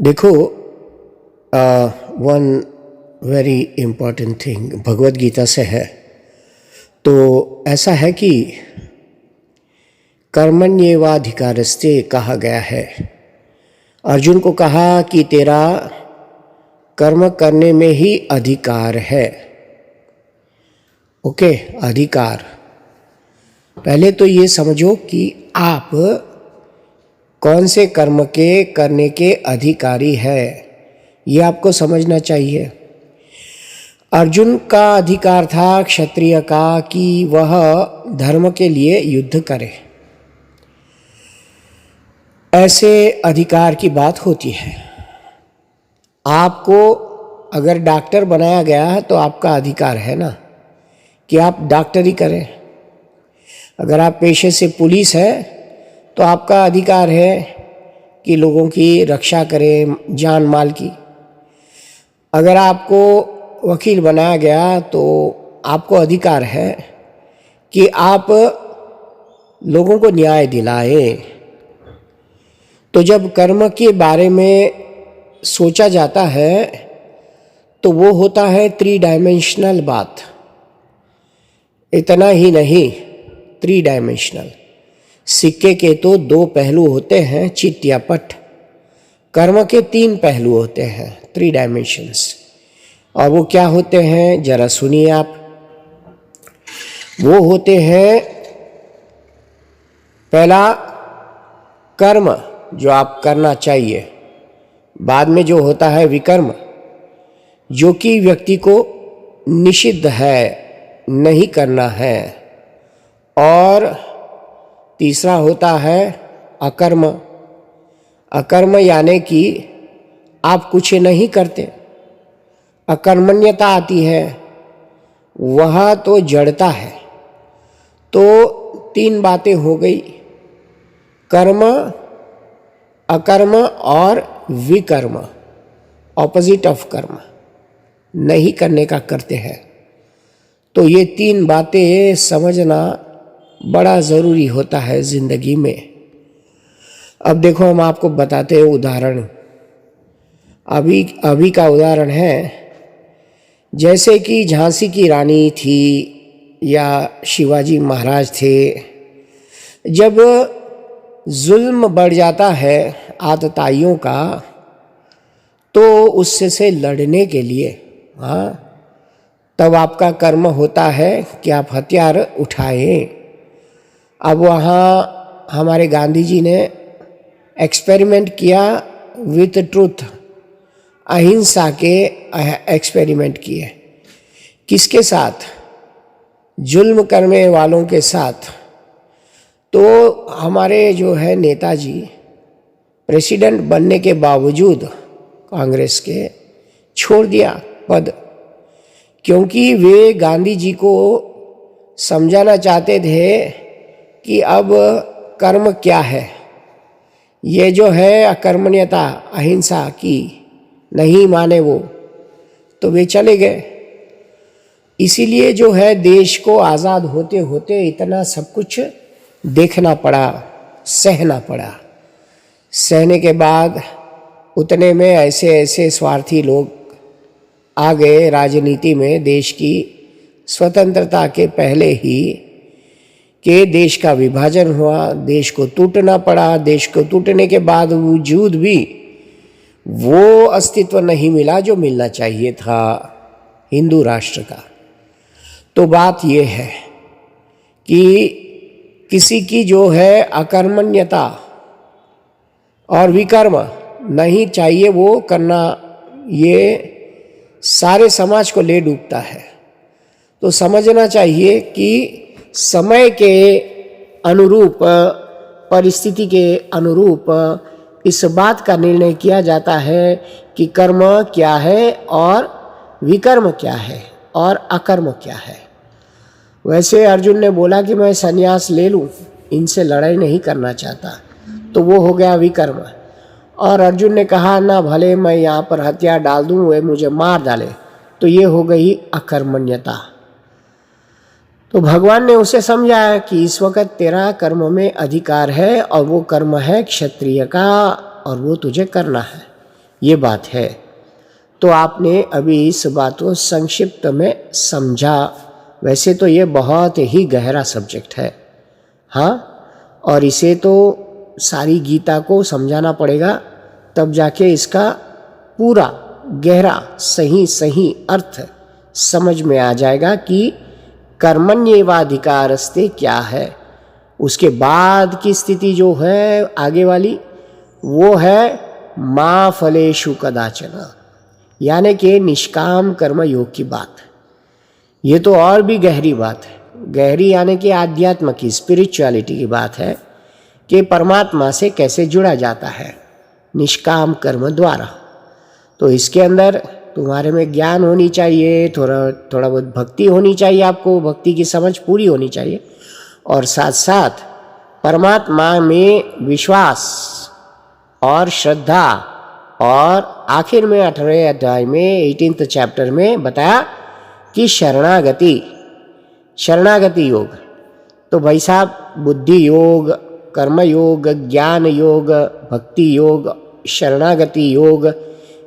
देखो, one very important thing Bhagavad Gita से है। तो ऐसा है कि कर्मण्येवाधिकारस्ते कहा गया है। अर्जुन को कहा कि तेरा कर्म करने में ही अधिकार है। ओके, अधिकार। पहले तो ये समझो कि आप कौन से कर्म के करने के अधिकारी है, ये आपको समझना चाहिए। अर्जुन का अधिकार था क्षत्रिय का कि वह धर्म के लिए युद्ध करे। ऐसे अधिकार की बात होती है। आपको अगर डॉक्टर बनाया गया है तो आपका अधिकार है ना कि आप डॉक्टरी करें। अगर आप पेशे से पुलिस है तो आपका अधिकार है कि लोगों की रक्षा करें, जान माल की। अगर आपको वकील बनाया गया तो आपको अधिकार है कि आप लोगों को न्याय दिलाएं। तो जब कर्म के बारे में सोचा जाता है तो वो होता है 3 डायमेंशनल बात। इतना ही नहीं, 3 डायमेंशनल। सिक्के के तो 2 पहलू होते हैं, चित्त या पट। कर्म के 3 पहलू होते हैं, 3 डायमेंशंस। और वो क्या होते हैं जरा सुनिए आप। वो होते हैं, पहला कर्म जो आप करना चाहिए, बाद में जो होता है विकर्म, जो कि व्यक्ति को निषिद्ध है, नहीं करना है। और तीसरा होता है अकर्म। अकर्म यानी कि आप कुछ नहीं करते, अकर्मण्यता आती है, वह तो जड़ता है। तो 3 बातें हो गई, कर्म, अकर्म और विकर्म, ऑपोजिट ऑफ कर्म, नहीं करने का करते हैं। तो ये 3 बातें समझना बड़ा ज़रूरी होता है ज़िंदगी में। अब देखो, हम आपको बताते हैं उदाहरण। अभी का उदाहरण है, जैसे कि झांसी की रानी थी या शिवाजी महाराज थे। जब जुल्म बढ़ जाता है आतताइयों का, तो उससे से लड़ने के लिए तब आपका कर्म होता है कि आप हथियार उठाएं। अब वहाँ हमारे गांधी जी ने एक्सपेरिमेंट किया विथ ट्रूथ, अहिंसा के एक्सपेरिमेंट किए। किसके साथ? जुल्म करने वालों के साथ। तो हमारे जो है नेताजी प्रेसिडेंट बनने के बावजूद कांग्रेस के छोड़ दिया पद, क्योंकि वे गांधी जी को समझाना चाहते थे कि अब कर्म क्या है। ये जो है अकर्मण्यता, अहिंसा की नहीं माने वो, तो वे चले गए। इसीलिए जो है देश को आज़ाद होते होते इतना सब कुछ देखना पड़ा, सहना पड़ा। सहने के बाद उतने में ऐसे ऐसे स्वार्थी लोग आ गए राजनीति में। देश की स्वतंत्रता के पहले ही कि देश का विभाजन हुआ, देश को टूटना पड़ा। देश को टूटने के बावजूद भी वो अस्तित्व नहीं मिला जो मिलना चाहिए था हिंदू राष्ट्र का। तो बात ये है कि किसी की जो है अकर्मण्यता और विकर्म नहीं चाहिए वो करना, ये सारे समाज को ले डूबता है। तो समझना चाहिए कि समय के अनुरूप, परिस्थिति के अनुरूप इस बात का निर्णय किया जाता है कि कर्म क्या है और विकर्म क्या है और अकर्म क्या है। वैसे अर्जुन ने बोला कि मैं संन्यास ले लूँ, इनसे लड़ाई नहीं करना चाहता, तो वो हो गया विकर्म। और अर्जुन ने कहा ना, भले मैं यहाँ पर हथियार डाल दूँ, वे मुझे मार डाले, तो ये हो गई अकर्मण्यता। तो भगवान ने उसे समझाया कि इस वक्त तेरा कर्म में अधिकार है और वो कर्म है क्षत्रिय का, और वो तुझे करना है। ये बात है। तो आपने अभी इस बात को संक्षिप्त में समझा। वैसे तो ये बहुत ही गहरा सब्जेक्ट है, हाँ, और इसे तो सारी गीता को समझाना पड़ेगा, तब जाके इसका पूरा गहरा सही सही अर्थ समझ में आ जाएगा कि कर्मण्येवाधिकारस्ते क्या है। उसके बाद की स्थिति जो है आगे वाली, वो है मा फलेषु कदाचन, यानी कि निष्काम कर्म योग की बात। ये तो और भी गहरी बात है, गहरी यानी कि आध्यात्म की, स्पिरिचुअलिटी की बात है कि परमात्मा से कैसे जुड़ा जाता है निष्काम कर्म द्वारा। तो इसके अंदर तुम्हारे में ज्ञान होनी चाहिए, थोड़ा बहुत भक्ति होनी चाहिए, आपको भक्ति की समझ पूरी होनी चाहिए, और साथ साथ परमात्मा में विश्वास और श्रद्धा। और आखिर में 18वें अध्याय में 18th चैप्टर में बताया कि शरणागति योग। तो भाई साहब, बुद्धि योग, कर्म योग, ज्ञान योग, भक्ति योग, शरणागति योग,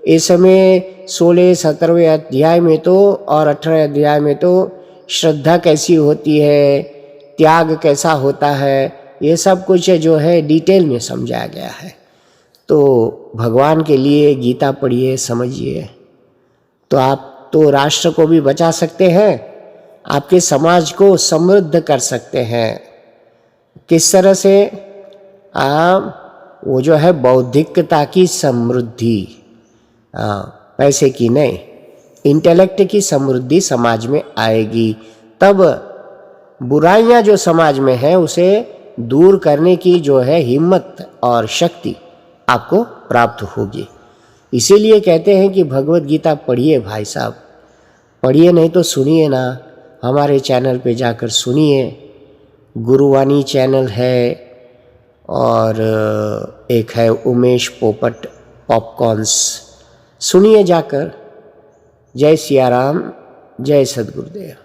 इस समय 16, 17वें अध्याय में तो और 18वें अध्याय में तो श्रद्धा कैसी होती है, त्याग कैसा होता है, ये सब कुछ जो है डिटेल में समझाया गया है। तो भगवान के लिए गीता पढ़िए, समझिए, तो आप तो राष्ट्र को भी बचा सकते हैं, आपके समाज को समृद्ध कर सकते हैं। किस तरह से? वो जो है बौद्धिकता की समृद्धि, पैसे की नहीं, इंटेलेक्ट की समृद्धि समाज में आएगी। तब बुराइयां जो समाज में है उसे दूर करने की जो है हिम्मत और शक्ति आपको प्राप्त होगी। इसीलिए कहते हैं कि भगवत गीता पढ़िए भाई साहब, पढ़िए नहीं तो सुनिए ना, हमारे चैनल पे जाकर सुनिए। गुरुवाणी चैनल है और एक है उमेश पोपट पॉपकॉर्न्स, सुनिए जाकर। जय सिया राम, जय सद्गुरुदेव।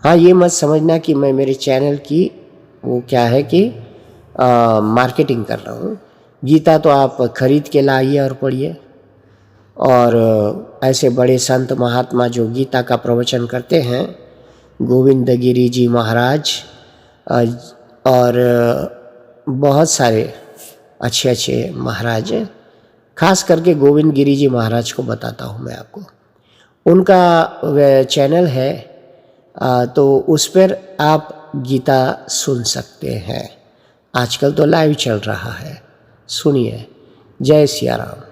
हाँ, ये मत समझना कि मैं मेरे चैनल की वो क्या है कि मार्केटिंग कर रहा हूँ। गीता तो आप खरीद के लाइए और पढ़िए। और ऐसे बड़े संत महात्मा जो गीता का प्रवचन करते हैं, गोविंद गिरी जी महाराज और बहुत सारे अच्छे अच्छे महाराज, खास करके गोविंद गिरी जी महाराज को बताता हूँ मैं आपको। उनका चैनल है, तो उस पर आप गीता सुन सकते हैं। आजकल तो लाइव चल रहा है, सुनिए। जय सिया राम।